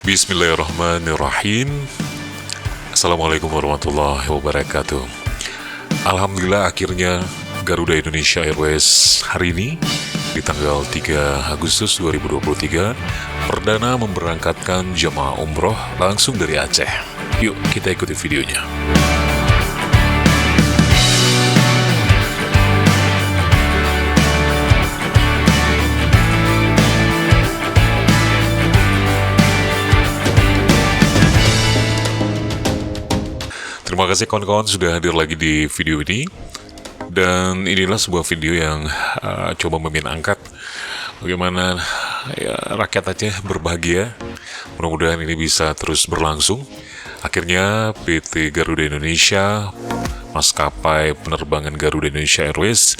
Bismillahirrahmanirrahim. Assalamualaikum warahmatullahi wabarakatuh. Alhamdulillah akhirnya Garuda Indonesia Airways hari ini di tanggal 3 Agustus 2023 perdana memberangkatkan jemaah umroh langsung dari Aceh. Yuk kita ikuti videonya. Terima kasih kawan-kawan sudah hadir lagi di video ini. Dan inilah sebuah video yang coba Mimin angkat bagaimana ya, rakyat Aceh berbahagia. Mudah-mudahan ini bisa terus berlangsung. Akhirnya PT Garuda Indonesia, maskapai penerbangan Garuda Indonesia Airways,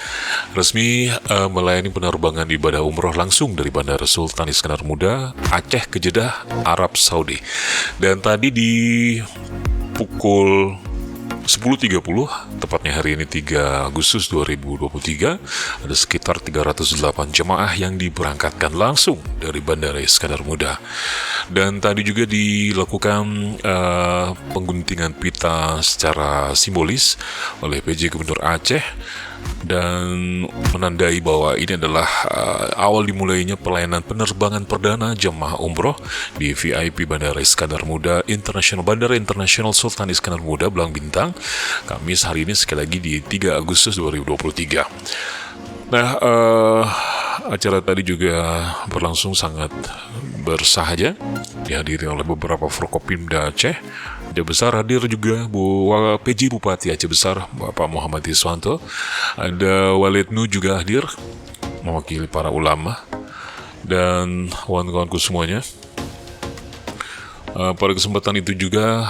resmi melayani penerbangan ibadah umroh langsung dari Bandara Sultan Iskandar Muda, Aceh ke Jeddah, Arab Saudi. Dan tadi di pukul 10.30, tepatnya hari ini 3 Agustus 2023, ada sekitar 308 jemaah yang diberangkatkan langsung dari Bandara Iskandar Muda. Dan tadi juga dilakukan pengguntingan pita secara simbolis oleh PJ Gubernur Aceh dan menandai bahwa ini adalah awal dimulainya pelayanan penerbangan perdana jemaah umroh di VIP Bandara Iskandar Muda International, Bandara Internasional Sultan Iskandar Muda, Belang Bintang, Kamis hari ini sekali lagi di 3 Agustus 2023. Nah, acara tadi juga berlangsung sangat bersahaja, dihadiri oleh beberapa Forkopimda Aceh. Ada besar hadir juga PJ Bupati Aceh Besar Bapak Muhammad Iswanto. Ada Walidnu juga hadir mewakili para ulama dan kawan-kawanku semuanya. Pada kesempatan itu juga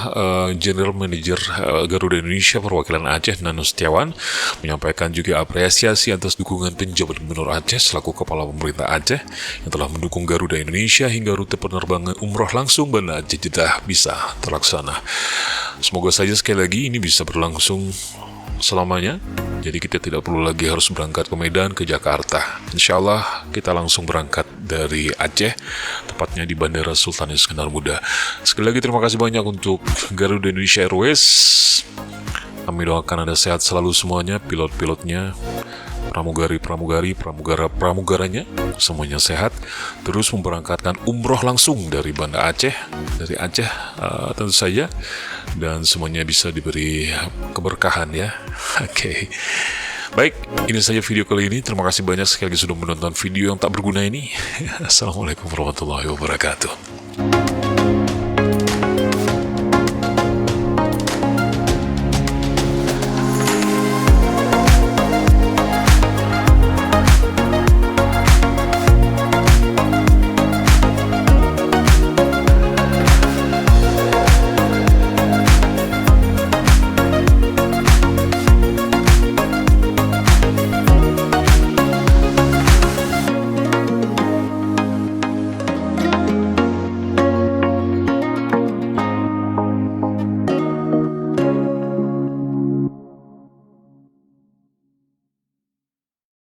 General Manager Garuda Indonesia perwakilan Aceh Nano Setiawan menyampaikan juga apresiasi atas dukungan penjabat Gubernur Aceh selaku Kepala Pemerintah Aceh yang telah mendukung Garuda Indonesia hingga rute penerbangan umroh langsung Bandara Aceh Jeddah bisa terlaksana. Semoga saja sekali lagi ini bisa berlangsung selamanya, jadi kita tidak perlu lagi harus berangkat ke Medan, ke Jakarta. Insya Allah kita langsung berangkat dari Aceh, tepatnya di Bandara Sultan Iskandar Muda. Sekali lagi terima kasih banyak untuk Garuda Indonesia Airways. Kami doakan Anda sehat selalu semuanya, pilot-pilotnya, pramugari-pramugari, pramugara-pramugaranya, semuanya sehat. Terus memberangkatkan umroh langsung dari Banda Aceh, dari Aceh tentu saja. Dan semuanya bisa diberi keberkahan ya. Oke. Baik, ini saja video kali ini. Terima kasih banyak sekali lagi sudah menonton video yang tak berguna ini. Assalamualaikum warahmatullahi wabarakatuh.